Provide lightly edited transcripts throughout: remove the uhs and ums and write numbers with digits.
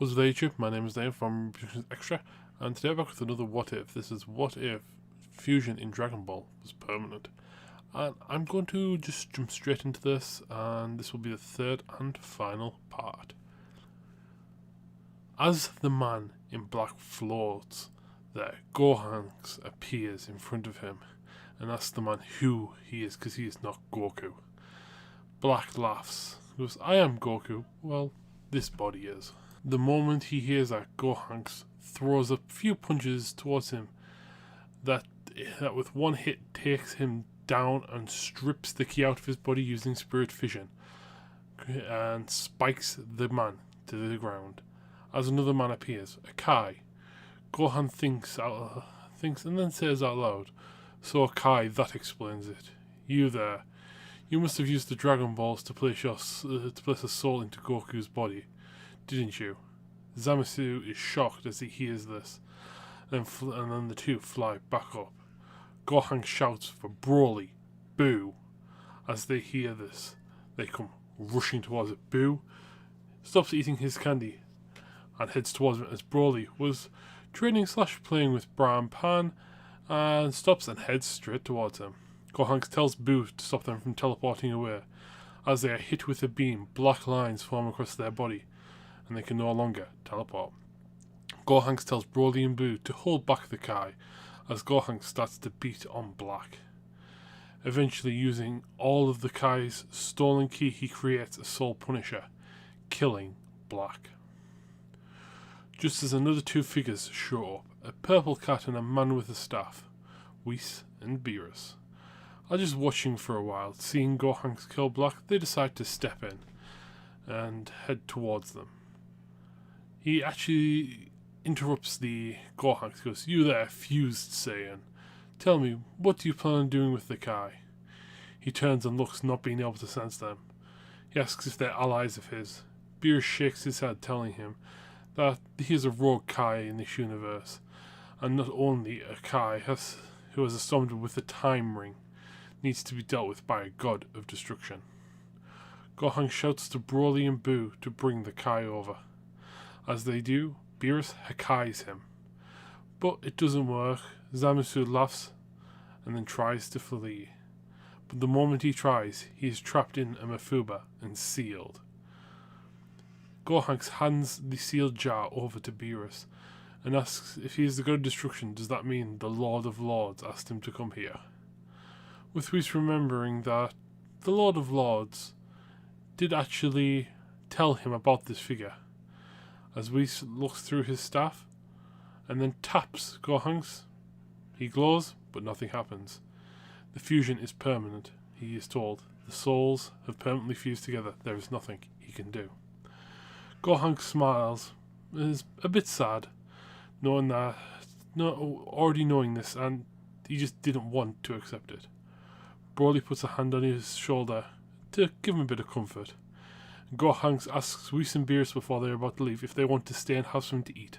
What's up there, YouTube? My name is Dave from Fusion Extra, and today I'm back with another What If. This is What If Fusion in Dragon Ball was permanent. And I'm going to just jump straight into this, and this will be the third and final part. As the man in black floats there, Gohanks appears in front of him and asks the man who he is, because he is not Goku. Black laughs, goes, "I am Goku." "Well, this body is." The moment he hears that, Gohanks throws a few punches towards him that with one hit takes him down and strips the ki out of his body using spirit fission and spikes the man to the ground. As another man appears, a Kai. Gohan thinks and then says out loud, "So Kai, that explains it. You there. You must have used the Dragon Balls to place a soul into Goku's body, didn't you?" Zamasu is shocked as he hears this, and then the two fly back up. Gohan shouts for Broly, "Boo!" As they hear this, they come rushing towards it. Boo stops eating his candy and heads towards him as Broly was training / playing with Bram Pan and stops and heads straight towards him. Gohan tells Boo to stop them from teleporting away. As they are hit with a beam, black lines form across their body and they can no longer teleport. Gohan tells Broly and Boo to hold back the Kai as Gohan starts to beat on Black. Eventually, using all of the Kai's stolen ki, he creates a Soul Punisher, killing Black. Just as another two figures show up, a purple cat and a man with a staff, Whis and Beerus, are just watching for a while. Seeing Gohan kill Black, they decide to step in and head towards them. He actually interrupts the Gohan. He goes, "You there, fused Saiyan. Tell me, what do you plan on doing with the Kai?" He turns and looks, not being able to sense them. He asks if they're allies of his. Beerus shakes his head, telling him that he is a rogue Kai in this universe, and not only a Kai who has summoned with the Time Ring needs to be dealt with by a god of destruction. Gohan shouts to Broly and Boo to bring the Kai over. As they do, Beerus Hakais him. But it doesn't work. Zamasu laughs and then tries to flee. But the moment he tries, he is trapped in a Mafuba and sealed. Gohan hands the sealed jar over to Beerus and asks if he is the god of destruction. Does that mean the Lord of Lords asked him to come here? With Whis remembering that the Lord of Lords did actually tell him about this figure. As Whis looks through his staff and then taps Gohanks, he glows, but nothing happens. The fusion is permanent, he is told. The souls have permanently fused together. There is nothing he can do. Gohan smiles, is a bit sad, already knowing this, and he just didn't want to accept it. Broly puts a hand on his shoulder to give him a bit of comfort. Gohan asks Whis and Beerus before they're about to leave if they want to stay and have something to eat.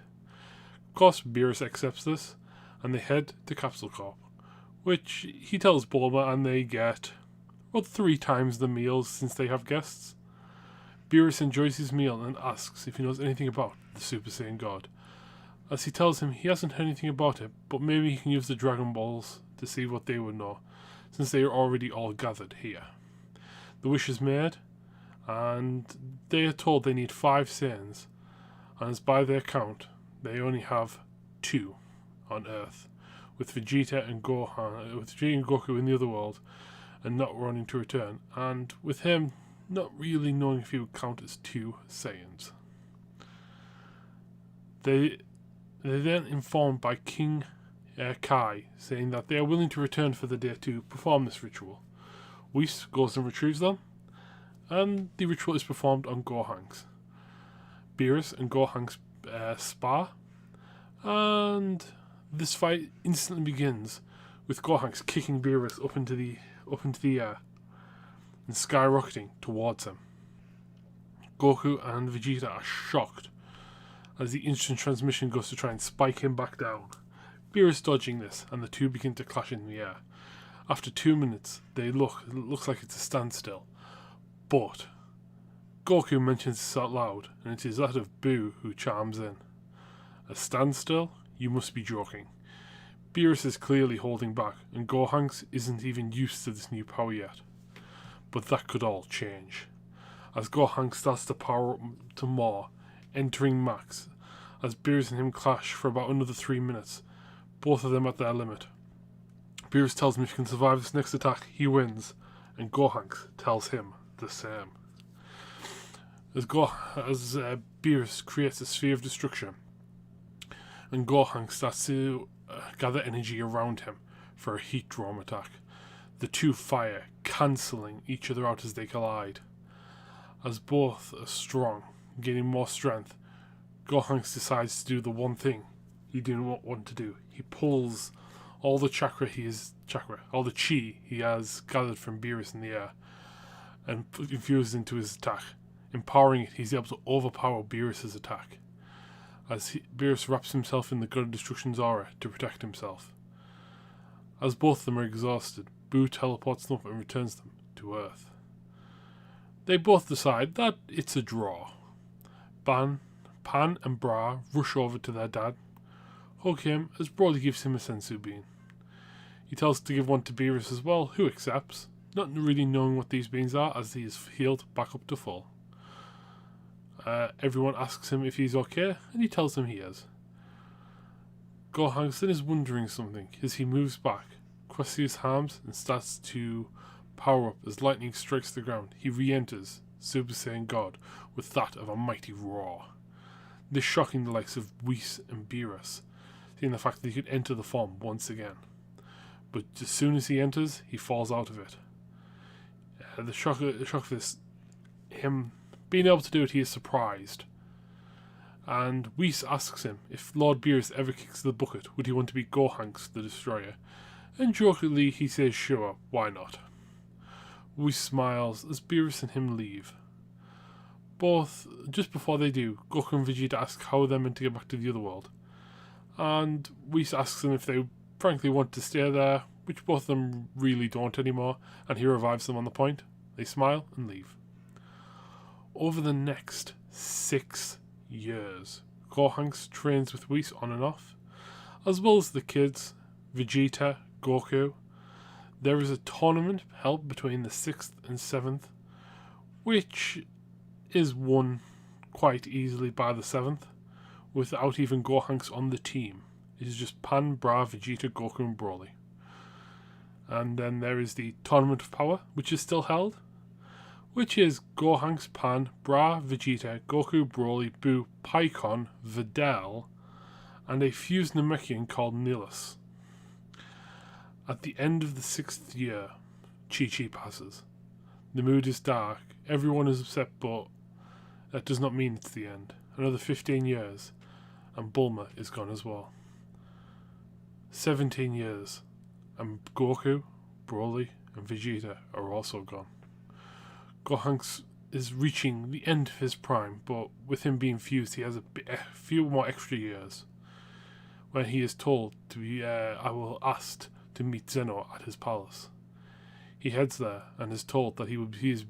Of course, Beerus accepts this, and they head to Capsule Corp, which he tells Bulma, and they get about 3 times the meals since they have guests. Beerus enjoys his meal and asks if he knows anything about the Super Saiyan God, as he tells him he hasn't heard anything about it, but maybe he can use the Dragon Balls to see what they would know, since they are already all gathered here. The wish is made, and they are told they need 5 Saiyans, and as by their count, they only have 2 on Earth, with Vegeta and Goku in the other world, and not wanting to return, and with him not really knowing if he would count as 2 Saiyans. They then informed by King Kai, saying that they are willing to return for the day to perform this ritual. Whis goes and retrieves them, and the ritual is performed on Gohanks. Beerus and Gohanks spar, and this fight instantly begins with Gohanks kicking Beerus up into the air and skyrocketing towards him. Goku and Vegeta are shocked as the instant transmission goes to try and spike him back down. Beerus dodging this, and the two begin to clash in the air. After 2 minutes, it looks like it's a standstill, but Goku mentions this out loud, and it is that of Boo who chimes in. A standstill? You must be joking. Beerus is clearly holding back, and Gohanks isn't even used to this new power yet. But that could all change. As Gohanks starts to power up to more, entering max, as Beerus and him clash for about another 3 minutes, both of them at their limit. Beerus tells him if he can survive this next attack, he wins, and Gohanks tells him the same. As Beerus creates a sphere of destruction, and Gohanks starts to gather energy around him for a heat drum attack, the two fire, cancelling each other out as they collide. As both are strong, gaining more strength, Gohanks decides to do the one thing he didn't want to do. He pulls all the all the chi he has gathered from Beerus in the air, and infuses into his attack. Empowering it, he's able to overpower Beerus' attack, as Beerus wraps himself in the God of Destruction's aura to protect himself. As both of them are exhausted, Boo teleports them up and returns them to Earth. They both decide that it's a draw. Pan and Bra rush over to their dad, hug him as Broly gives him a senzu bean. He tells to give one to Beerus as well, who accepts, not really knowing what these beans are as he is healed back up to full. Everyone asks him if he's okay, and he tells them he is. Gohanks then is wondering something as he moves back, crosses his arms, and starts to power up as lightning strikes the ground. He re-enters Super Saiyan God with that of a mighty roar. This shocking the likes of Whis and Beerus, seeing the fact that he could enter the form once again. But as soon as he enters, he falls out of it. The shock of this, him being able to do it, he is surprised. And Whis asks him if Lord Beerus ever kicks the bucket, would he want to be Gohanks the Destroyer? And jokingly he says sure, why not? Whis smiles as Beerus and him leave. Just before they do, Goku and Vegeta ask how they're meant to get back to the other world. And Whis asks them if they frankly want to stay there, which both of them really don't anymore, and he revives them on the point. They smile and leave. Over the next 6 years, Gohanks trains with Whis on and off, as well as the kids, Vegeta, Goku. There is a tournament held between the 6th and 7th, which is won quite easily by the 7th, without even Gohanks on the team. It is just Pan, Bra, Vegeta, Goku and Broly. And then there is the Tournament of Power, which is still held, which is Gohanks, Pan, Bra, Vegeta, Goku, Broly, Boo, Pikkon, Videl, and a fused Namekian called Nilus. At the end of the 6th year, Chi-Chi passes. The mood is dark, everyone is upset, but that does not mean it's the end. Another 15 years, and Bulma is gone as well. 17 years, and Goku, Broly, and Vegeta are also gone. Gohanks is reaching the end of his prime, but with him being fused, he has a few more extra years. When he is told to be, asked to meet Zeno at his palace. He heads there and is told that he's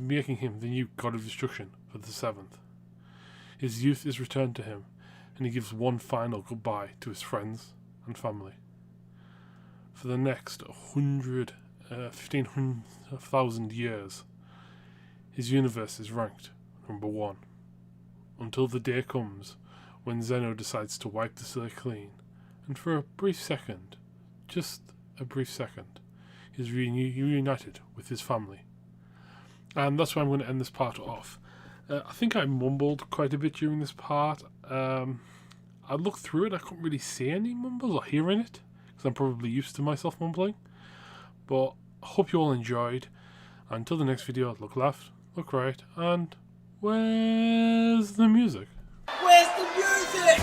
making him the new God of Destruction for the 7th. His youth is returned to him, and he gives one final goodbye to his friends and family. For the next 15,000 years, his universe is ranked number 1, until the day comes when Zeno decides to wipe the slate clean, and for a brief second, just a brief second, he's reunited with his family. And that's where I'm going to end this part off. I think I mumbled quite a bit during this part. I looked through it, I couldn't really see any mumbles or hear in it, because I'm probably used to myself mumbling. But I hope you all enjoyed. Until the next video, look left, look right, and where's the music? Where's the music?